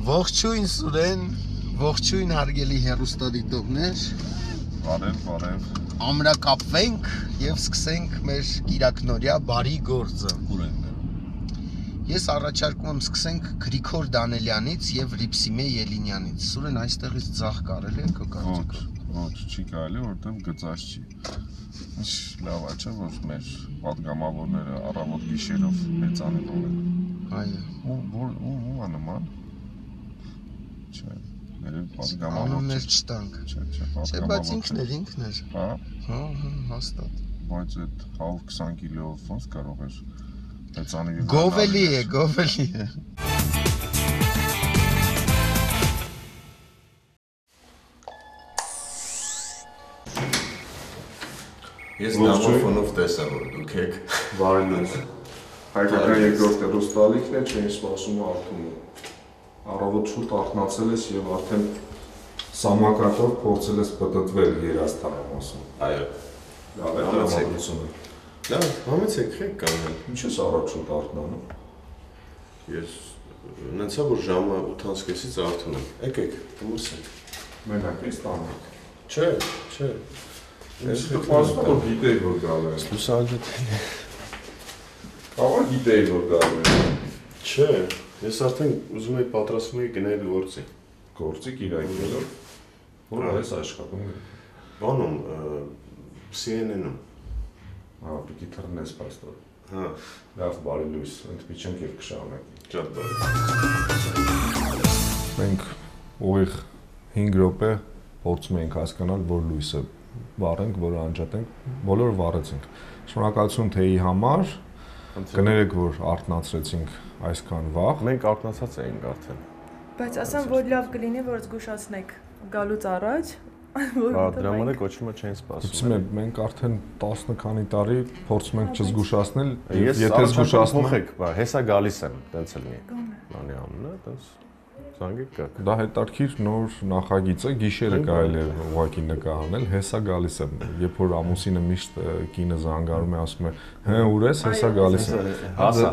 Ողջույն Սուրեն, ողջույն հարգելի հեռուստադիտողներ։ Բարև։ Ամրակապվենք եւ սկսենք մեր կիրակնորյա բարի գործը։ Ես առաջարկում եմ սկսենք Գրիգոր Դանելյանից եւ Ռիփսիմե Ելինյանից։ Սուրեն, այստեղից ձախ կարելի է քո կարծիքով։ Ոչ, չի կարելի, որտեղ գծած չի։ Ինչ լավ է, չէ՞ որ մեր պատգամավորները առավոտ գիշերով հեծանվում են։ Այո։ Ո՞վ է նման։ Չէ, մեր պատգամավոր։ Անուններ չտանք։ Չէ, պատգամավոր։ Բայց ինքն էր։ Հա։ Հաստատ։ Բայց այդ 120 կիլոով ոնց կարող էր հեծանի։ Գովելի է։ Ես նամոֆոնով տեսա, որ դուք եք Վարելուց։ Հայկական երկրորդ հեռուստալիքն է, չէին սպասում Արթունը։ Առավոտ շուտ արթնացել ես եւ արդեն սամակակով փորձել ես պտտվել Երազթանում ասում։ Այո։ Լավ է տրամադրությունը։ Լավ, համեցեք խեք կանեն։ Ինչ ես առավոտ շուտ արթնանում։ Ես նենցա որ ժամը 8:30-ից արթուն եմ։ Եկեք, գնացեք։ Մենակ ես տանեք։ Չէ։ Ես սպասում եմ գիտեի որ գալու ես։ Լուսանկարել։ Կարող գիտեի որ գալու ես։ Չէ, ես արդեն ուզում եի պատրաստվում եի գնել գործի։ Գործի կիրակելով։ Որ այս աշխատում եմ։ Բանում CNN-ում։ Հա, պիտի թռնես պաստոր։ Հա, լավ բարի լույս, ընդմիջենք եւ կշարունակենք։ Շատ բարի։ Մենք ուղիղ 5 րոպե փորձում ենք հասկանալ, որ լույսը վառենք, որ անջատենք, բոլորը վառեցինք։ Շնորհակալություն թեյի համար։ Կներեք, որ արթնացրեցինք այսքան վաղ։ Մենք արթնացած էինք արդեն։ Բայց ասեմ, որ լավ կլինի, որ զգուշացնեք գալուց առաջ։ Հա, դրա համար ոչինչ չեն սպասում։ Գուցե մենք արդեն 10 քանի տարի փորձում ենք չզգուշացնել, եթե զգուշացնում եք, հեսա գալիս եմ, տենց էլ մի։ Բանի անունը, տենց զանգեք գաք։ Դա հետաքրքիր նոր նախագիծ է, գիշերը կարելի է ուղղակի նկարահանել, հեսա գալիս եմ։ Երբ որ ամուսինը միշտ կինը զանգարում է, ասում է, հա ուր ես, հեսա գալիս եմ։ Հասա։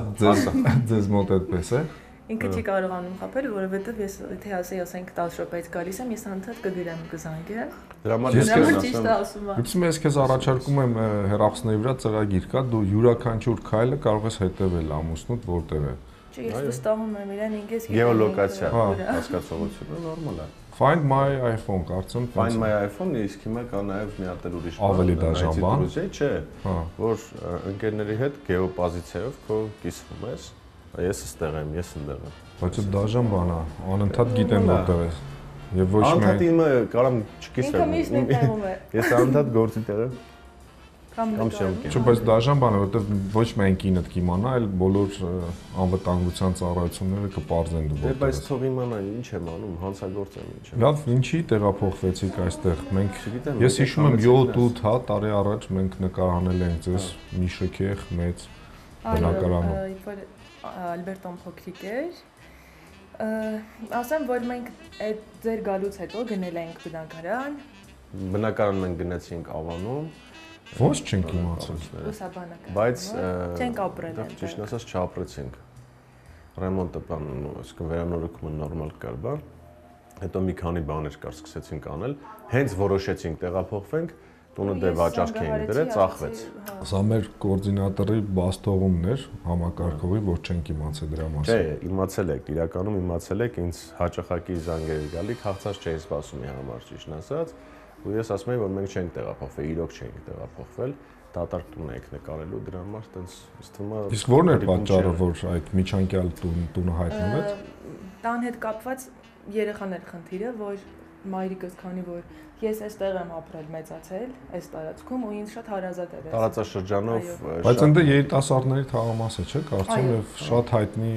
Ձեզ մոտ այդպես է։ Ինքը չի կարողանում խփել, որովհետև ես եթե ասենք 10 րոպեից գալիս եմ, ես անդադ կգրեմ կզանգեմ։ Դրա համար ես ճիշտ ասում եմ։ Գուցե ես քեզ առաջարկում եմ հեռախոսների վրա ծրագիր կա, դու յուրաքանչյուր քայլը կարող ես հետևել ամուսնուդ որտեղ է։ Չէ, ես վստահում եմ իրեն, ինքս գեոլոկացիա հասկացողությունը նորմալ է։ Find my iPhone, կարծեմ։ Find my iPhone, իսկ հիմա կա նաև մի հատ ուրիշ բան։ Ավելի դաժան բան։ Չէ, որ ընկերների հետ գեոպոզիցիայով քո կիսվում ես։ Ես ստեղ եմ, ես ընդեղ եմ։ Բայց այդ դաժան բան է, անընդհատ գիտեմ որտեղ ես։ Եվ ոչ միայն անընդհատ իմը կարամ չկիսվեմ։ Ինքը միշտ ընդեղում է։ Ես անընդհատ գործի տեղ եմ։ Կամ շեմքին։ Չէ, բայց դաժան բան է, որովհետև ոչ միայն կինդ կիմանա, այլ բոլոր անվտանգության ծառայությունները կպարզեն դու որտեղ ես։ Բայց թող իմանա ինչ եմ անում, հանցագործ եմ ինչ եմ։ Լավ, ինչի տեղափոխվեցիք այստեղ։ Մենք ես հիշում եմ 7-8 հա տարի առաջ մենք նկարահանել ենք ձեզ մի շքեղ մեծ բնակարանում։ Ալբերտոն փոքրիկ էր։ Ասեմ, որ մենք այդ ձեր գալուց հետո գնել ենք բնակարան։ Բնակարան մենք գնացինք Ավանում։ Ոնց չենք իմացել։ Լուսաբանական։ Բայց չենք ապրել։ Ճիշտ ասած չապրեցինք։ Ռեմոնտը բան, այսինքն վերանորոգումը նորմալ կար, բան։ Հետո մի քանի բաներ կար, սկսեցինք անել։ Հենց որոշեցինք տեղափոխվենք, տունը դե վաճառք էին դրել, ծախվեց։ Սա մեր կոորդինատորի բաստողումն էր համակարգողի, որ չենք իմացել դրա մասին։ Չէ, իմացել եք, իրականում իմացել եք, ինձ հաճախակի զանգեր գալի, քաղցած չէի սպասում մի համար ճիշտ ասած, ու ես ասում եմ, որ մենք չենք տեղափոխվել, իրոք չենք տեղափոխվել, դատարկ տուն եք նկարելու, դրա համար տենց ըստ թվում է։ Իսկ ո՞րն էր պատճառը, որ այդ միջանկյալ տունը հայտնվեց։ Տան հետ կապված երեխաներ խնդիրը, որ մայրիկս քանի որ ես այստեղ եմ ապրել, մեծացել, այս տարածքում ու ինձ շատ հարազատ էր։ Տարածաշրջանով բայց ընդ երիտասարդների թաղամասը չէ, կարծում եմ շատ հայտնի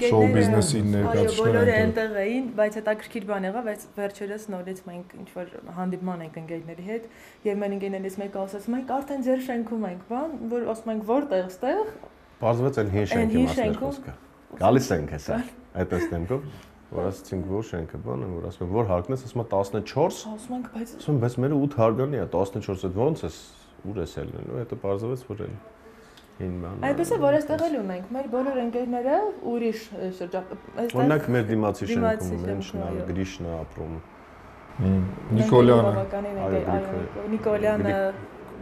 շոու բիզնեսի ներկայացուցիչներ։ Բոլորը այնտեղ էին, բայց հետաքրքիր բան եղավ, բայց վերջերս նորից մենք ինչ որ հանդիպման ենք ընկերների հետ եւ մեր ընկերներից մեկը ասաց, մենք արդեն ձեր շենքում ենք, բան, որ ասում ենք որտեղ ստեղ։ Բարձվեց այն հին շենքի մասն էր խոսքը։ Գալիս ենք հեսա, այդպես դեմքով։ Որ ասացինք որ շենքը բան եմ, որ ասում եմ որ հարկն ես, ասում եմ 14։ Ասում ենք, ասում եմ, բայց մերը 8 հարգանի է, 14-ը ո՞նց է, ուր ես ելնելու, հետո բարձվեց որ էլ։ Այդպես է, որ այստեղ էլ ունենք մեր բոլոր ընկերները ուրիշ շրջան։ Օրինակ մեր դիմացի շենքում են Գրիշնա ապրում։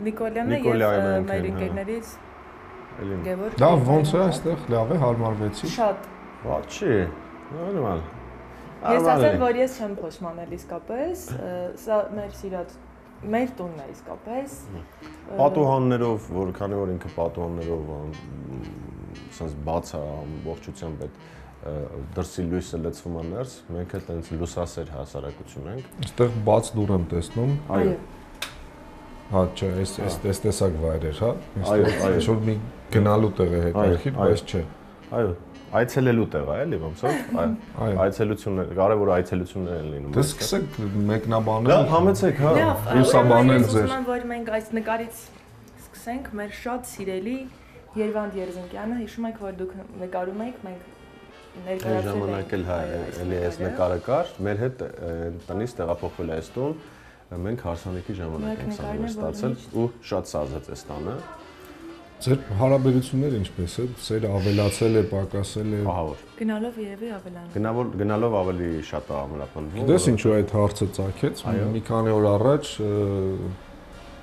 Նիկոլյանը եւ մեր ընկերներից Գևորգ։ Դա ոնց է այստեղ, լավ է, հարմարվեցի։ Շատ։ Ոչ չի։ Նորմալ։ Ես ասեմ, որ ես չեմ փոշմանել իսկապես, սա մեր սիրած մեր տունն է իսկապես։ Պատուհաններով, որ քանի որ ինքը պատուհաններով ասես բաց է ամբողջությամբ այդ դրսի լույսը լցվում է ներս, մենք էլ տենց լուսասեր հասարակություն ենք։ Այստեղ բաց դուռ եմ տեսնում։ Այո։ Հա, չէ, այս տեսակ վայրեր, հա։ Այո, այո։ Ինչ-որ մի գնալու տեղ է հետաքրքիր, բայց չէ։ Այո, այցելելու տեղ է, էլի ոնց որ։ Այո։ Այցելություններ, կարևոր այցելություններ են լինում։ Դե սկսեք մեկնաբանել։ Լավ, համեցեք, հա։ Լուսաբանել ձեր։ Ուսման որ մենք այս նկարից սկսենք մեր շատ սիրելի Երվանդ Երզնկյանը, հիշում եք, որ դուք նկարում եք, մենք ներկայացրել ենք։ Ժամանակ էլ հա, էլի այս նկարը կար, մեր հետ տնից տեղափոխվել է այս տուն, մենք հարսանեկի ժամանակ ենք սա ստացել ու շատ սազեց այս տանը։ Ձեր հարաբերությունները ինչպես է, սերը ավելացել է, պակասել է։ Ահա որ։ Գնալով երևի ավելանում։ Գնալով ավելի շատ է ամրապնդվում։ Գիտես ինչու այդ հարցը ծագեց։ Մի քանի օր առաջ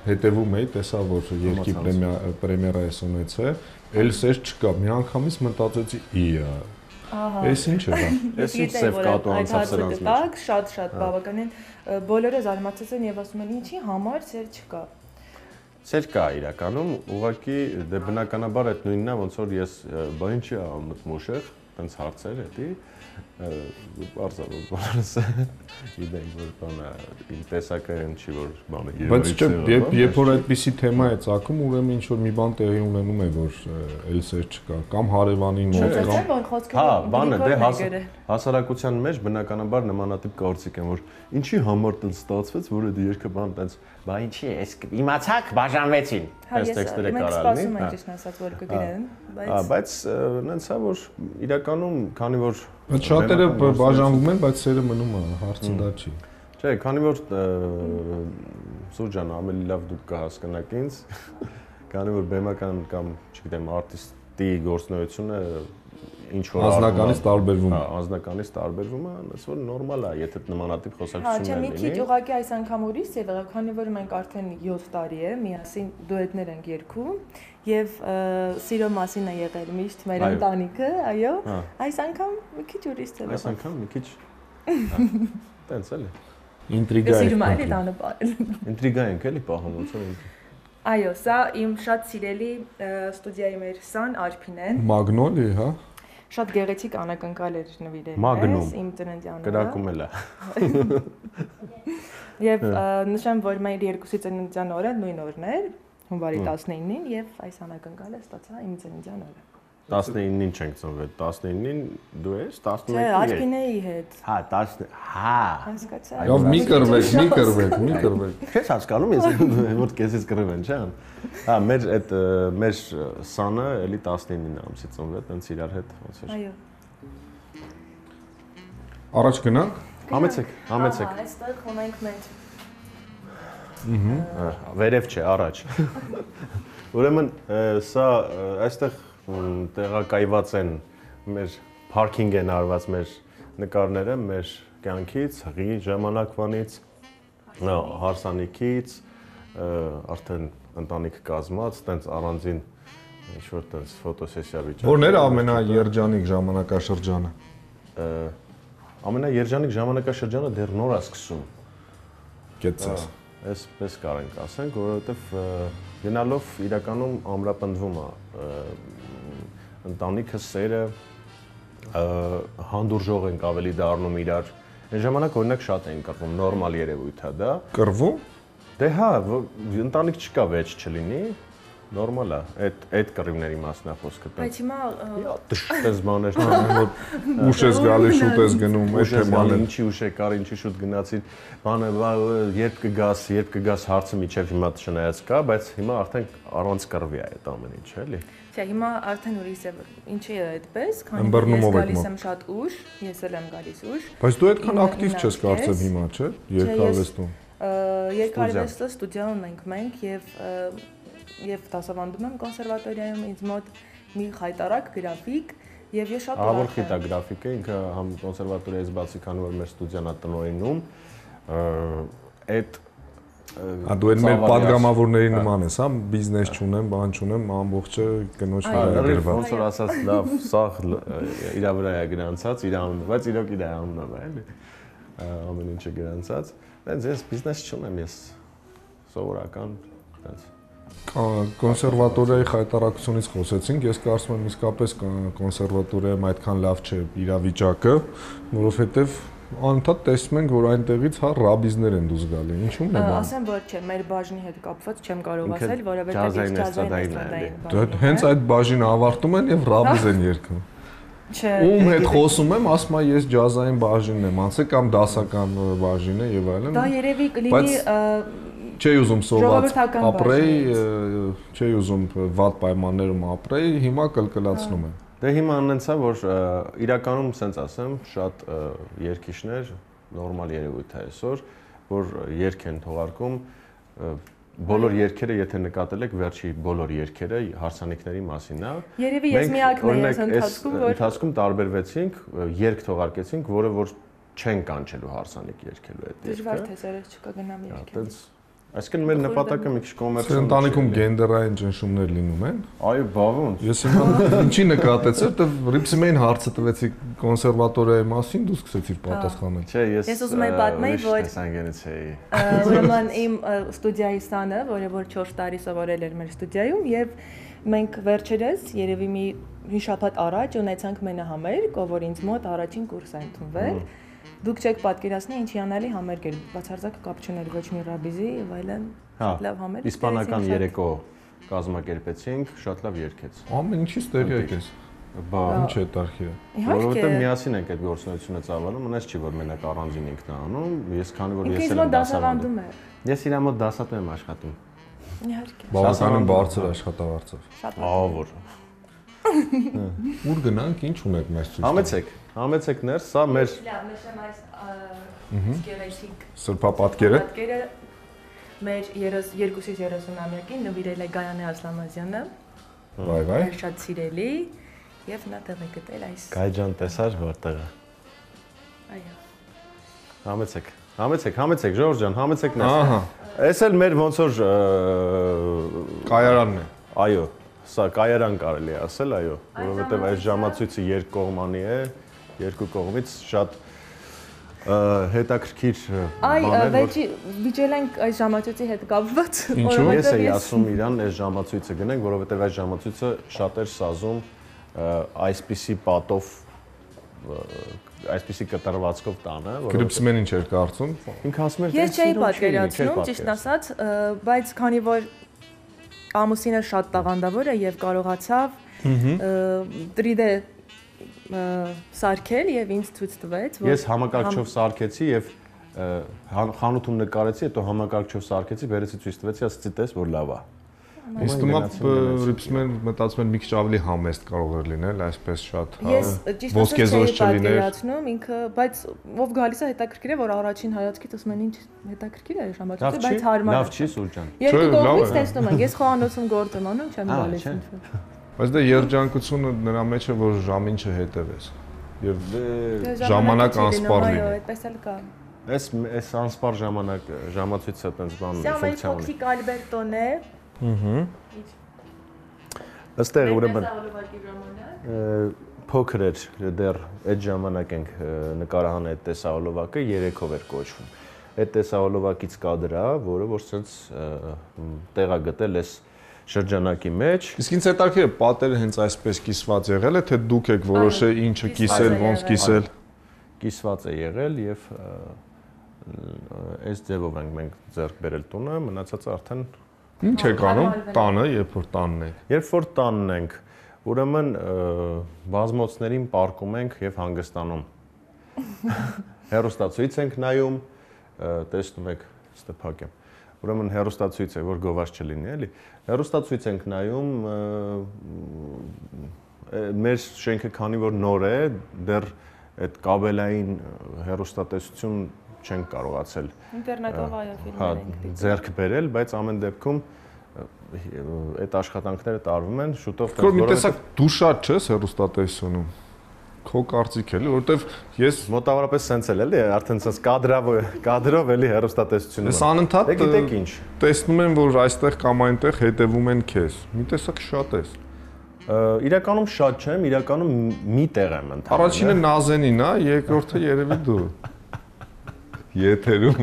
հետևում էի, տեսա որ երկի պրեմիերա է ունեցել, էլ սեր չկա, մի անգամից մտածեցի՝ իա։ Ահա։ Էս ինչ է դա։ Էս ինչ սև կատու անցավ սրանց մեջ։ Շատ բավականին բոլորը զարմացած են եւ ասում են ինչի համար սեր չկա։ Սեր կա իրականում, ուղղակի դե բնականաբար այդ նույնն է, ոնց որ ես բա ինչի ամ մտմուշեղ, տենց հարցեր էդի, բարձրացավ բոլորս գիտենք որ բանը իմ տեսակը այն չի որ բանը Բայց չէ, երբ որ այդպիսի թեմա է ցակում, ուրեմն ինչ որ մի բան տեղի ունենում է, որ էլ սեր չկա, կամ հարևանի մոտ կամ Հա, բանը դե հասարակության մեջ բնականաբար նմանատիպ կարծիք են, որ ինչի համար տենց ստացվեց, որ այդ երկը բան տենց բա ինչի է, իմացաք, բաժանվեցին։ Այս տեքստերը կարալնի։ Մենք սպասում ենք ճիշտ ասած, որ կգրեն, բայց նենց է որ իրականում, քանի որ շատերը բաժանվում են, բայց սերը մնում է, հարցը դա չի։ Չէ, քանի որ Սուրճ ջան, ավելի լավ դուք կհասկանաք ինձ, քանի որ բեմական կամ, չգիտեմ, արտիստի գործունեությունը ինչ որ անձնականից տարբերվում է։ Հա, անձնականից տարբերվում է, այնպես որ նորմալ է, եթե նմանատիպ խոսակցություններ լինի։ Հա, չէ, մի քիչ ուղղակի այս անգամ ուրիշ է եղել, քանի որ մենք արդեն 7 տարի է միասին դուետներ ենք երգում եւ սիրո մասին է եղել միշտ մեր ընտանիքը, այո։ Այս անգամ մի քիչ ուրիշ է եղել։ Այս անգամ մի քիչ տենց էլի։ Ինտրիգա է։ Սիրում այլի տանը բարել։ Ինտրիգա ենք էլի պահում ոնց որ։ Այո, սա իմ շատ սիրելի ստուդիայի մեր սան Արփինեն։ Մագնոլի, հա։ Շատ գեղեցիկ անակնկալ էր նվիրել ես իմ ծննդյան օրը։ Կրակում էլ է։ Եվ նշեմ, որ մեր երկուսի ծննդյան օրը նույն օրն էր, հունվարի 19-ին, եւ այս անակնկալը ստացա իմ ծննդյան օրը։ 19-ին չենք ծնվել, 19-ին դու ես, 11-ին։ Չէ, Արփինեի հետ։ Հա, 10, հա։ Հասկացա։ Լավ, մի կռվեք։ Քեզ հասկանում ես, որ քեզից կռվեն, չէ՞։ Հա, մեր սանը էլի 19-ին ամսի ծնվել, տենց իրար հետ ոնց էր։ Այո։ Առաջ գնանք։ Համեցեք։ Այստեղ ունենք մենք։ Վերև չէ, առաջ։ Ուրեմն սա այստեղ տեղակայված են մեր parking են արված մեր նկարները մեր կյանքից, հղի ժամանակվանից, հարսանիքից, արդեն ընտանիք կազմած, տենց առանձին ինչ-որ տենց ֆոտոսեսիա վիճակը։ Որն էր ամենաերջանիկ ժամանակաշրջանը։ Ամենաերջանիկ ժամանակաշրջանը դեռ նոր է սկսում։ Գեցես։ Այսպես կարենք ասենք, որովհետև գնալով իրականում ամրապնդվում է ընտանիքը, սերը, հանդուրժող ենք ավելի դառնում իրար։ Այն ժամանակ օրինակ շատ էին կռվում, նորմալ երևույթ է դա։ Կռվում։ Դե հա, ընտանիք չկա վեճ չլինի, նորմալ է, այդ կռիվների մասն է խոսքը։ Բայց հիմա դժտես բաներ, որ ուշ ես գալի, շուտ ես գնում, այդ թեման է։ Ինչի ուշ եկար, ինչի շուտ գնացին, բանը երբ կգաս հարցը միջև հիմա չնայած կա, բայց հիմա արդեն առանց կռվի է այդ ամեն ինչ, էլի։ Չէ, հիմա արդեն ուրիշ է, ինչի է այդպես, քանի որ ես գալիս եմ շատ ուշ, ես էլ եմ գալիս ուշ։ Բայց դու այդքան ակտիվ չես կարծեմ հիմա, չէ՞, երկարվեստում։ Երկարվեստը ստուդիա ունենք մենք եւ եւ դասավանդում եմ կոնսերվատորիայում, ինձ մոտ մի խայտարակ գրաֆիկ եւ ես շատ ուրախ եմ։ Ահա գրաֆիկը ինքը համ կոնսերվատորիայից բացի քանի որ մեր ստուդիան է տնօրինում, այդ դու այն մեր падգամավորների նման ես, հա, բիզնես չունեմ, բան չունեմ, ամբողջը կնոջ վրա է գրված։ Ոնց որ ասած լավ, սաղ իր վրա է գրանցած, իր անունը, բայց իրոք իր անունն է, էլի։ Ամեն ինչը գրանցած։ Բայց ես բիզնես չունեմ, ես սովորական այդպես կոնսերվատորիայի խայտարակությունից խոսեցինք, ես կարծում եմ իսկապես կոնսերվատորիայում այդքան լավ չէ իրավիճակը, որովհետև անընդհատ տեսնում ենք, որ այնտեղից հա ռաբիզներ են դուրս գալի։ Ինչու՞մն է բանը։ Ասեմ, որ չէ, մեր բաժնի հետ կապված չեմ կարող ասել, որովհետև ջազային հենց այդ բաժինը ավարտում են եւ ռաբիզ են երգում։ Չէ։ Ում հետ խոսում եմ, ասում եմ ես ջազային բաժինն եմ, անցե կամ դասական բաժին է եւ այլն։ Դա երևի կլինի չէի ուզում սոված ապրեի, չէի ուզում վատ պայմաններում ապրեի, հիմա կլկլացնում եմ։ Դե հիմա աննենցա, որ իրականում սենց ասեմ, շատ երգիչներ, նորմալ երևույթ է այսօր, որ երգ են թողարկում, բոլոր երգերը, եթե նկատել եք, վերջի բոլոր երգերը հարսանիքների մասին է։ Երևի ես միակն եմ ընթացքում, որ ընթացքում տարբերվեցինք, երգ թողարկեցինք, որը որ չեն կանչելու հարսանիք երգելու այդ երգը։ դժվար թե սերս չկա գնամ երգել։ Այսինքն մեր նպատակը մի քիչ կոմերցիոն է։ Ընտանիքում գենդերային ճնշումներ լինում են։ Այո, բավոն։ Ես հիմա ինչի նկատեցի, որտեվ Ռիփսիմեին հարցը տվեցի կոնսերվատորիայի մասին, դու սկսեցիր պատասխանել։ Չէ, ես ուզում եմ պատմել, որ տեսանկյունից էի։ Ուրեմն իմ ստուդիայի սանը, որը 4 տարի սովորել էր մեր ստուդիայում եւ մենք վերջերս երևի մի շաբաթ առաջ ունեցանք մենահամերգ, որ ինձ մոտ առաջին կուրս է ընդունվել։ Դուք չեք պատկերացնի ինչի անալի համերգ էր, բացարձակ կապ չուներ ոչ մի ռաբիզի եւ այլն։ Շատ լավ համերգ։ Իսպանական երեկո կազմակերպեցինք, շատ լավ երգեց։ Ամեն ինչից տեղի եկես։ Բա ինչ է տարքերը։ Որովհետեւ միասին ենք այդ գործունեությունը ծավալում, ունես չի որ մենակ առանձին ինքն է անում, ես քանի որ ես եմ դասավանդում եմ։ Ես իր մոտ դասատու եմ աշխատում։ Իհարկե։ Բավականին բարձր աշխատավարձով։ Շատ լավ։ Որ ուր գնանք, ինչ ունեք մեզ ցույց։ Համեցեք ներս, սա մեր լավ, նշեմ այս գեղեցիկ սրբապատկերը մեր 32-30-ամյակին նվիրել է Գայանե Ասլամազյանը։ Վայ։ Շատ սիրելի եւ նա տեղ է գտել այս։ Գայ ջան, տեսար որտեղ է։ Այո։ Համեցեք, Ժորժ ջան, համեցեք ներս։ Ահա։ Էս էլ մեր ոնց որ կայարանն է։ Այո, սա կայարան կարելի է ասել, այո, որովհետեւ այս ժամացույցը երկկողմանի է, երկու կողմից շատ հետաքրքիր բաներ։ Այ, վիճել ենք այս ժամացույցի հետ կապված։ Ինչու՞ ես էի ասում իրան այս ժամացույցը գնենք, որովհետեւ այս ժամացույցը շատ էր սազում այսպիսի պատով, այսպիսի կտրվածքով տանը, Ռիփսիմեն ինչ էր կարծում։ Ինքը ասում էր, ես չէի պատկերացնում, ճիշտ ասած, բայց քանի որ ամուսինը շատ տաղանդավոր է եւ կարողացավ 3D սարքել եւ ինձ ցույց տվեց, որ ես համակարգչով սարքեցի եւ խանութում նկարեցի, հետո համակարգչով սարքեցի, վերեցի ցույց տվեցի, ասեցի տես որ լավ է։ Իսկ հիմա Ռիփսիմեն մտածում եմ մի քիչ ավելի համեստ կարող էր լինել, այսպես շատ ոսկեզոչ չլիներ։ Ինքը, բայց ով գալիս է հետաքրքիր է, որ առաջին հայացքից ասում են ինչ հետաքրքիր է ժամացույցը, բայց հարմար է։ Լավ չի Սուրճան։ Երկու կողմից տեսնում ենք, ես խոհանոցում գործ եմ անում, չեմ գալիս ինչ-որ։ Բայց դա երջանկությունը նրա մեջ է, որ ժամին չհետևես եւ ժամանակ անսպառ լինի։ Այո, այդպես էլ կա։ Այս անսպառ ժամանակ ժամացույցը այդպես բան ֆունկցիա ունի։ Սա Ալբերտոն է։ Այստեղ ուրեմն փոքր էր դեռ այդ ժամանակ ենք նկարահան այդ տեսահոլովակը 3-ով էր կոչվում։ Այդ տեսահոլովակից կադրա, որը որ sense տեղա գտել էս շրջանակի մեջ։ Իսկ ինձ հետաքրքիր է պատերը հենց այսպես կիսված եղել է, թե դուք եք որոշել ինչը կիսել, ոնց կիսել։ Կիսված է եղել եւ այս ձևով ենք մենք ձեռք բերել տունը, մնացածը արդեն ինչ եք անում տանը, երբ որ տանն եք։ Երբ որ տանն ենք, ուրեմն բազմոցներին պարկում ենք եւ հանգստանում։ Հեռուստացույց ենք նայում, տեսնում եք, ստեփակեմ։ Ուրեմն հեռուստացույց է, որ գովազ չլինի, էլի։ Հեռուստացույց ենք նայում, մեր շենքը քանի որ նոր է, դեռ այդ կաբելային հեռուստատեսություն չենք կարողացել ինտերնետով այո ֆիլմեր ենք դիտում։ Ձեռք բերել, բայց ամեն դեպքում այդ աշխատանքները տարվում են շուտով Որ մի տեսակ դու շատ չես հեռուստատեսությունում։ Քո կարծիք էլի, որովհետև ես մոտավորապես սենց էլի, արդեն սենց կադրով էլի հեռուստատեսությունը։ Ես անընդհատ գիտեք ինչ։ Տեսնում եմ, որ այստեղ կամ այնտեղ հետևում են քեզ։ Մի տեսակ շատ ես։ Իրականում շատ չեմ, իրականում մի տեղ եմ ընդհանրապես։ Առաջինը Նազենին է, երկրորդը երևի դու։ Եթերում։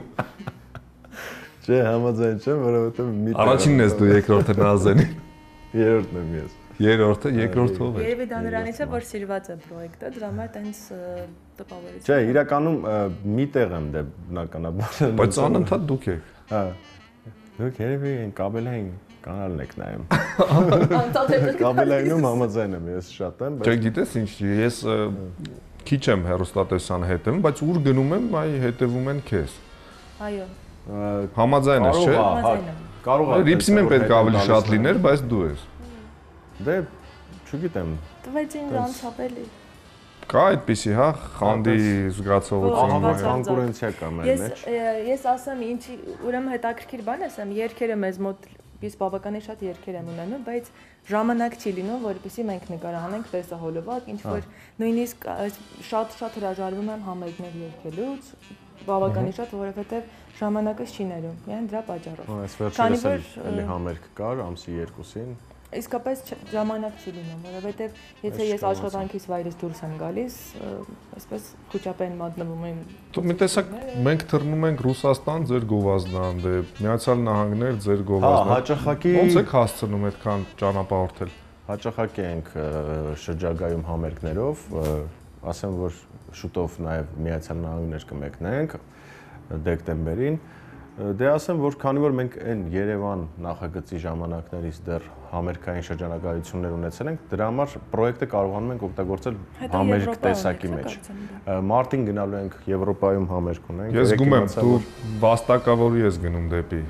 Չէ, համաձայն չեմ, որովհետև մի տեղ։ Առաջինն ես դու, երկրորդը Նազենին։ Երրորդն եմ ես։ Երրորդը, երկրորդը ով է։ Երևի դա նրանից է, որ սիրված է պրոյեկտը, դրա համար տենց տպավորություն։ Չէ, իրականում մի տեղ եմ դե բնականաբար։ Բայց անընդհատ դուք եք։ Հա։ Դուք երևի կաբելային կանալն եք նայում։ Անտանետ Կաբելայինում համաձայն եմ, ես շատ եմ, Չէ, գիտես ինչ, ես քիչ եմ հեռուստատեսության հետևում, բայց ուր գնում եմ, այ հետևում են քեզ։ Այո։ Համաձայն ես, չէ։ Համաձայն եմ։ Կարող է։ Ռիփսիմեն պետք է ավելի շատ լիներ, բայց դու ես։ Դե, չգիտեմ։ Տվեց ինձ անցապելի։ Կա այդպիսի, հա, խանդի զգացողություն։ Կոնկուրենցիա կա մեր մեջ։ Ես ասեմ ինչի, ուրեմն հետաքրքիր բան ասեմ, երգերը մեզ մոտ ես բավականին շատ երգեր եմ ունենում, բայց ժամանակ չի լինում, որպեսզի մենք նկարահանենք տեսահոլովակ, ինչ որ նույնիսկ շատ հրաժարվում եմ համերգներ երգելուց, բավականին շատ, որովհետև ժամանակը չի ներում, միայն դրա պատճառով։ Այս վերջերս էլի համերգ կար ամսի 2-ին։ Իսկապես ժամանակ չի լինում, որովհետև եթե ես աշխատանքից վայրից դուրս եմ գալիս, այսպես խոճապեն մատնվում եմ։ Դու մի տեսակ մենք թռնում ենք Ռուսաստան ձեր գովազդան, դե Միացյալ Նահանգներ ձեր գովազդան։ Հա, հաճախակի ոնց եք հասցնում այդքան ճանապարհորդել։ Հաճախակի ենք շրջագայում համերգներով, ասեմ որ շուտով նաև Միացյալ Նահանգներ կմեկնենք դեկտեմբերին։ Դե ասեմ որ քանի որ մենք այն Երևան նախագծի ժամանակներից դեռ համերգային շրջանագայություններ ունեցել ենք, դրա համար պրոյեկտը կարողանում ենք օգտագործել համերգ տեսակի մեջ։ Մարտին գնալու ենք Եվրոպայում համերգ ունենք։ Ես զգում եմ դու վաստակավորի ես գնում դեպի։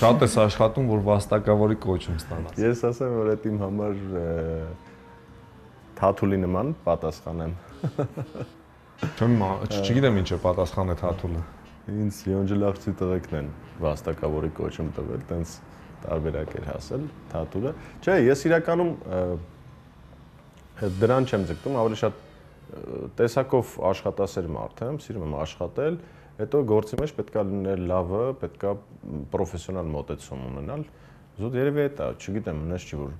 Շատ ես աշխատում, որ վաստակավորի կոչում ստանաս։ Ես ասեմ որ այդ իմ համար Թաթուլի նման պատասխան եմ։ Չգիտեմ ինչ է պատասխանը Թաթուլը։ Ինձ Յոնջելախցի տղեկն են վաստակավորի կոչում տվել, տենց տարբերակ էր հասել Թաթուլը։ Չէ, ես իրականում դրան չեմ ձգտում, ավելի շատ տեսակով աշխատասեր մարդ եմ, սիրում եմ աշխատել, հետո գործի մեջ պետքա լինել լավը, պետքա պրոֆեսիոնալ մոտեցում ունենալ։ Զուտ երևի է դա, չգիտեմ, նես չի որ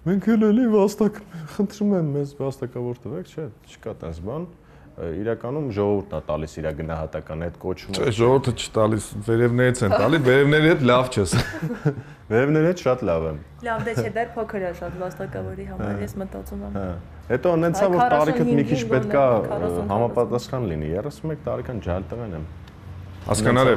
մենք էլի վաստակ, խնդրում եմ մեզ վաստակավոր տվեք, չէ, չկա տես բան։ Իրականում ժողովուրդն է տալիս իր գնահատական այդ կոչումը։ Չէ, ժողովուրդը չտալիս, վերևներից են տալի, վերևների հետ լավ չես։ Վերևների հետ շատ լավ եմ։ Լավ դե չէ, դեռ փոքր է շատ վաստակավորի համար, ես մտածում եմ։ Հա։ Հետո անեցա որ տարիքդ մի քիչ պետքա համապատասխան լինի, 31 տարեկան ջալ տղան եմ։ Հասկանալ է։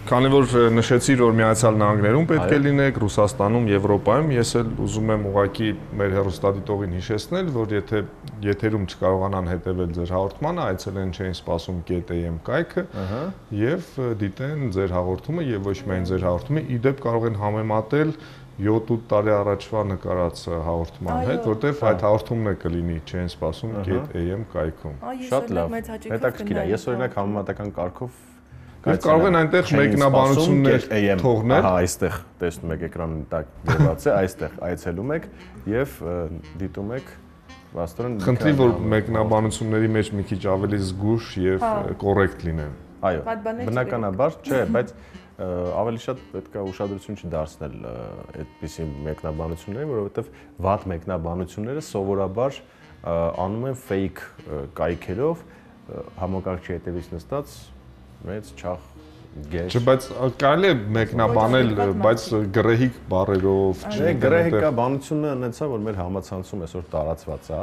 Քանի որ նշեցիր, որ Միացյալ Նահանգներում պետք է լինեք, Ռուսաստանում, Եվրոպայում, ես էլ ուզում եմ ուղղակի մեր հեռուստադիտողին հիշեցնել, որ եթե եթերում չկարողանան հետևել ձեր հաղորդմանը, այցելեն Չէին սպասում .am կայքը եւ դիտեն ձեր հաղորդումը եւ ոչ միայն ձեր հաղորդումը, իդեպ կարող են համեմատել 7-8 տարի առաջվա նկարած հաղորդման հետ, որտեղ այդ հաղորդումն է կլինի Չէին սպասում .am կայքում։ Շատ լավ։ Հետաքրքիր է։ Ես օրինակ համեմատական կարգով Եվ կարող են այնտեղ մեկնաբանություններ թողնել։ Ահա, այստեղ տեսնում եք էկրանի տակ գրված է, այստեղ այցելում եք եւ դիտում եք վաստորեն։ Խնդրի որ մեկնաբանությունների մեջ մի քիչ ավելի զգուշ եւ կոռեկտ լինեն։ Այո, բնականաբար, չէ, բայց ավելի շատ պետք է ուշադրություն չդարձնել այդպիսի մեկնաբանություններին, որովհետեւ վատ մեկնաբանությունները սովորաբար անում են fake կայքերով համակարգչի հետևից նստած մեծ չախ գեշ։ Չէ, բայց կարելի է մեկնաբանել, բայց գրեհիկ բառերով, չէ, գրեհիկա բանությունը ունեցա, որ մեր համացանցում այսօր տարածված է։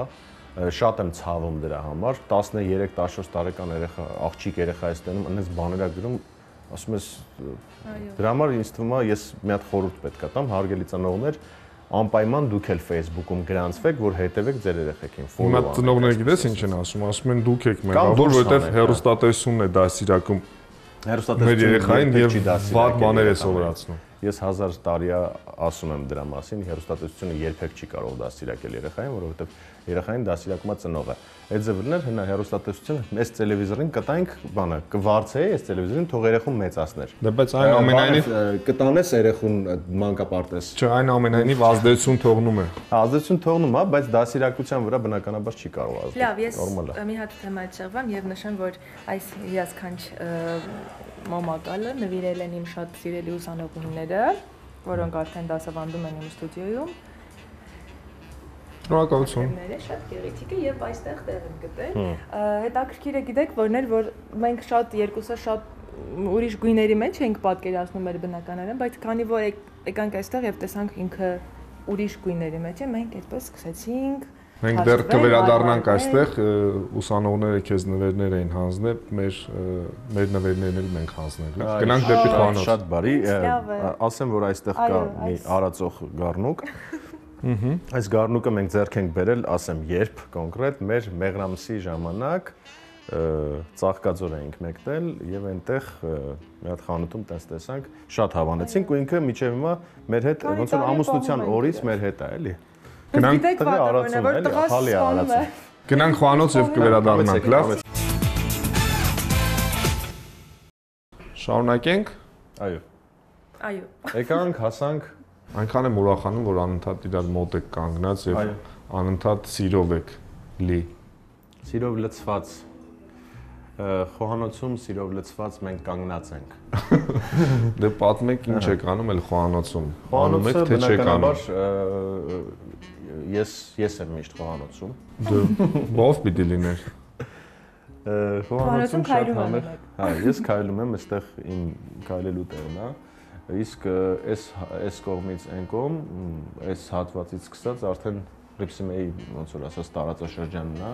Շատ եմ ցավում դրա համար, 13-14 տարեկան երեխա, աղջիկ երեխա է ստանում, այնպես բաներ է գրում, ասում ես դրա համար ինձ թվում է ես մի հատ խորհուրդ պետք է տամ, հարգելի ծնողներ, անպայման դուք էլ Facebook-ում գրանցվեք, որ հետևեք ձեր երեխեքին, follow անեք։ Հիմա ծնողները գիտես ինչ են ասում են դուք եք մեղավոր, որովհետև հեռուստատեսությունն է դասիրակում մեր երեխային եւ վատ բաներ է սովորացնում։ Ես 1000 տարի ասում եմ դրա մասին, հեռուստատեսությունը երբեք չի կարող դասիրակել երեխային, որովհետև երեխային դասիրակումա ծնողը։ Այդ ձևերներ հնա հեռուստատեսություն այս տելևիզորին կտանք, բանը, կվարձեի այս տելևիզորին թող երեխուն մեծացներ։ Դե բայց այն ամենայնիվ կտանես երեխուն մանկապարտեզ։ Չէ, այն ամենայնիվ ազդեցություն թողնում է։ Ազդեցություն թողնում է, բայց դասիրակության վրա բնականաբար չի կարող ազդել։ Լավ, ես մի հատ թեմայից շեղվեմ եւ նշեմ, որ այս հիասքանչ մոմակալը նվիրել են իմ շատ սիրելի ուսանողները, որոնք արդեն դասավանդում են իմ ստուդիոյում։ Շնորհակալություն։ Շատ գեղեցիկ է եւ այստեղ տեղ եմ գտել։ Հետաքրքիր է գիտեք, որներ որ մենք շատ երկուսը շատ ուրիշ գույների մեջ ենք պատկերացնում մեր բնականարան, բայց քանի որ եկանք այստեղ եւ տեսանք ինքը ուրիշ գույների մեջ է, մենք այդպես սկսեցինք։ Մենք դեռ կվերադառնանք այստեղ, ուսանողները քեզ նվերներ էին հանձնել, մեր նվերներն էլ մենք հանձնել։ Գնանք դեպի խոհանոց։ Շատ բարի, ասեմ, որ այստեղ կա մի արածող գառնուկ։ Այս գառնուկը մենք ձեռք ենք բերել, ասեմ, երբ կոնկրետ մեր մեղրամսի ժամանակ Ծաղկաձոր էինք մեկնել եւ այնտեղ մի հատ խանութում տես տեսանք, շատ հավանեցինք ու ինքը միջև հիմա մեր հետ ոնց որ ամուսնության օրից մեր հետ է, էլի։ Գնանք տղա արածում է, էլի, ախալի արածում։ Գնանք խոհանոց եւ կվերադառնանք, լավ։ Շարունակենք։ Այո։ Այո։ Եկանք, հասանք Այնքան եմ ուրախանում, որ անընդհատ իրար մոտ եք կանգնած եւ անընդհատ սիրով եք լի։ Սիրով լցված խոհանոցում սիրով լցված մենք կանգնած ենք։ Դե պատմեք ինչ եք անում էլ խոհանոցում։ Անում եք թե չեք անում։ Ես եմ միշտ խոհանոցում։ Դե ով պիտի լիներ։ Խոհանոցում շատ համեղ։ Հա, ես քայլում եմ, այստեղ իմ քայլելու տեղն է։ Իսկ այս կողմից այն կողմ, այս հատվածից սկսած արդեն Ռիփսիմեի ոնց որ ասած տարածաշրջանն է,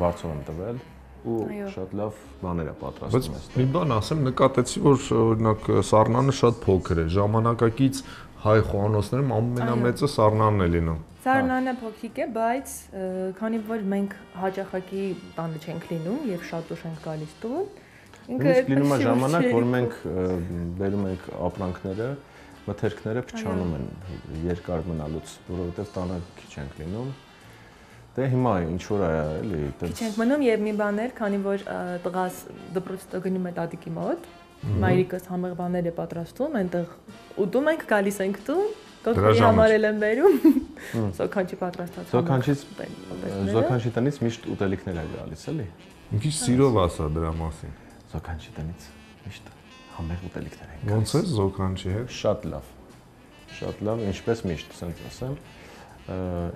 Վարձով եմ տվել ու շատ լավ բաներ է պատրաստում այստեղ։ Մի բան ասեմ, նկատեցի, որ օրինակ Սառնանը շատ փոքր է, ժամանակակից հայ խոհանոցներում ամենամեծը Սառնանն է լինում։ Սառնանը փոքրիկ է, բայց քանի որ մենք հաճախակի տանը չենք լինում եւ շատ ուշ ենք գալիս տուն, Ինքը լինում է ժամանակ, որ մենք բերում ենք ապրանքները, մթերքները փչանում են երկար մնալուց, որովհետև տանը քիչ ենք լինում։ Դե հիմա ինչ որ է, էլի, քիչ ենք մնում եւ մի բան էր, քանի որ տղաս դպրոցը գնում է տատիկի մոտ, մայրիկս համեղ բաներ է պատրաստում, այնտեղ ուտում ենք, գալիս ենք տուն, կողմի համարել եմ բերում։ Զոքանչի պատրաստած։ Զոքանչի տնից միշտ ուտելիքներ է գալիս, էլի։ Մի քիչ սիրով ասա դրա մասին։ Զոքանչի տնից միշտ համեղ ուտելիքներ են գալիս։ Ոնց է Զոքանչի հետ։ Շատ լավ։ Շատ լավ, ինչպես միշտ, ասենք ասեմ,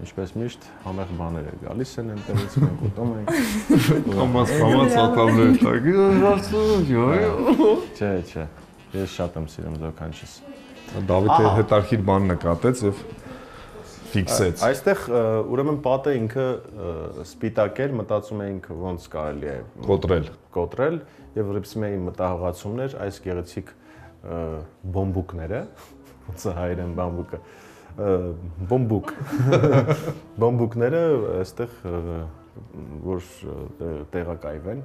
ինչպես միշտ համեղ բաներ է գալիս են այնտեղից մենք ուտում ենք։ Կամաց ատամներ տակ։ Չէ, ես շատ եմ սիրում Զոքանչիս։ Դավիթը հետարքիր բան նկատեց եւ ֆիքսեց։ Այստեղ ուրեմն պատը ինքը սպիտակ էր, մտածում էինք ոնց կարելի է կոտրել եւ Ռիփսիմեի մտահղացումներ այս գեղեցիկ բոմբուկները, ոնց է հայերեն բամբուկը, բոմբուկները այստեղ որ տեղակայվեն,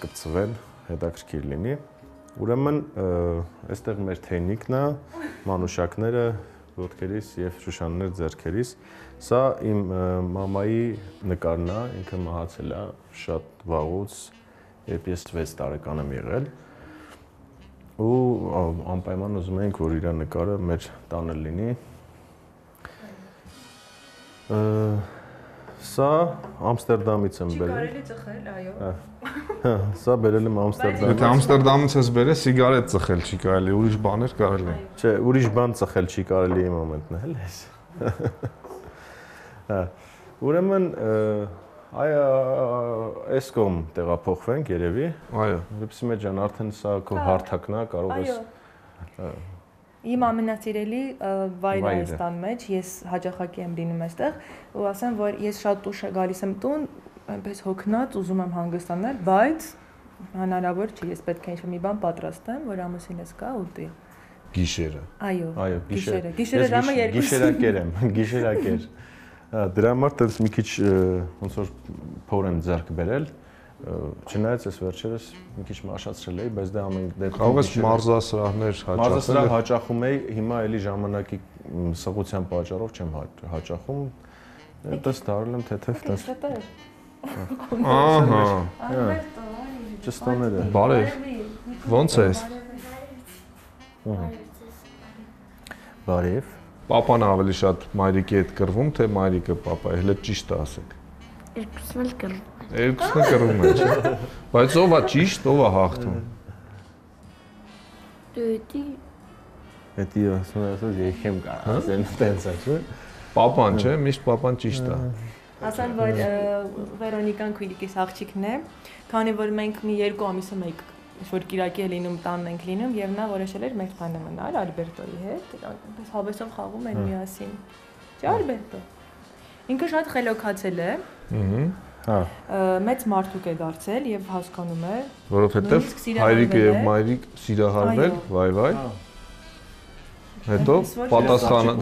կպցվեն, հետաքրքիր լինի։ Ուրեմն այստեղ մեր թեյնիկն է, մանուշակները ոտքերիս եւ շուշաններ ձեռքերիս։ Սա իմ մամայի նկարն է, ինքը մահացել է շատ վաղուց, երբ ես 6 տարեկան եմ եղել։ Ու անպայման ուզում ենք, որ իր նկարը մեր տանը լինի։ Սա Ամստերդամից եմ բերել։ Կարելի ծխել, այո։ Սա բերել եմ Ամստերդամից։ Եթե Ամստերդամից ես բերել, սիգարետ ծխել չի կարելի, ուրիշ բաներ կարելի։ Չէ, ուրիշ բան ծխել չի կարելի իմ մոմենտն էլ էս։ Հա։ Ուրեմն այս կողմ տեղափոխվենք երևի։ Այո։ Ռիփսիմե ջան, արդեն սա քո հարթակն է, կարող ես։ Իմ ամենասիրելի վայրը այս տան մեջ, ես հաճախակի եմ լինում այստեղ ու ասեմ, որ ես շատ ուշ գալիս եմ տուն, այնպես հոգնած, ուզում եմ հանգստանալ, բայց հնարավոր չի, ես պետք է ինչ-որ մի բան պատրաստեմ, որ ամուսինս գա ուտի։ Գիշերը։ Այո, գիշերը։ Գիշերը ժամը 2։ Գիշերակեր եմ, գիշերակեր։ Դրա համար դες մի քիչ ոնց որ փոր եմ ձեռք բերել, չնայած ես վերջերս մի քիչ մաշացրել էի, բայց դա ամեն դեպքում կարող ես մարզասրահներ հաճախել։ Մարզասրահ հաճախում էի, հիմա էլի ժամանակի սղության պատճառով չեմ հաճախում։ Դες դարել եմ թեթև դες։ Ահա։ Ճստոները։ Բարև։ Ոնց ես։ Բարև։ Պապան ավելի շատ մայրիկի հետ կռվում, թե մայրիկը պապայի, հենց ճիշտ ասեք։ Երկուսն էլ կռվում։ Երկուսն էլ կռվում են, չէ՞։ Բայց ով է ճիշտ, ով է հաղթում։ Էդի ասում եկեմ կա, ասեն տենց է, չէ՞։ Պապան, չէ՞, միշտ պապան ճիշտ է։ Ասեն, որ Վերոնիկան քույրիկիս աղջիկն է, քանի որ մենք մի 2 ամիսը մեկ որ Կիրակի է լինում, տանն ենք լինում եւ նա որոշել էր մեր տանը մնալ Ալբերտոյի հետ, այնպես հավեսով խաղում են միասին։ Չէ՞ Ալբերտո։ Ինքը շատ խելոքացել է։ Հա։ Մեծ մարդուկ է դարձել եւ հասկանում է, Որովհետեւ հայրիկը եւ մայրիկ սիրահարվել, վայ։ Հետո պատասխանը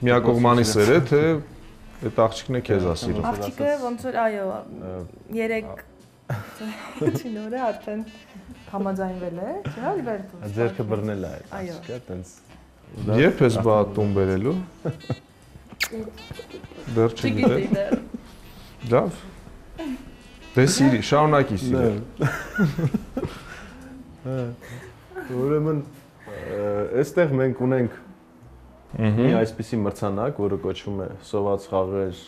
միակողմանի սեր է, թե այդ աղջիկն է քեզ ասիրում։ Աղջիկը ոնց որ այո, 3 օրը արդեն համաձայնվել է, չէ՞ Ալբերտո։ Ձերքը բռնել է այդ աղջիկը, տենց։ Երբ ես բա տուն բերելու։ Դեռ չգիտեմ։ Լավ։ Դե սիրի, շարունակի սիրել։ Ուրեմն այստեղ մենք ունենք մի այսպիսի մրցանակ, որը կոչվում է Սոված խաղեր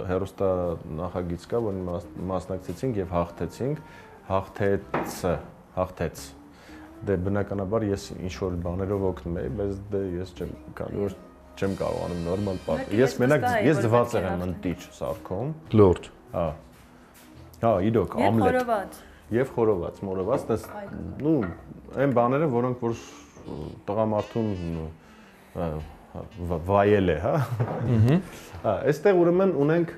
հերոստա նախագիծ կա, որին մասնակցեցինք եւ հաղթեցինք, հաղթեց։ Դե բնականաբար ես ինչ որ բաներով օգնում եի, բայց դե ես չեմ կարողանում նորմալ պատմել։ Ես մենակ ես դված եմ ընտիչ սարքում։ Լորդ։ Հա, իրոք, ամլետ։ Եվ խորոված, մորոված, դες, նու, այն բաները, որոնք որ տղամարդուն վայել է, հա։ Այստեղ ուրեմն ունենք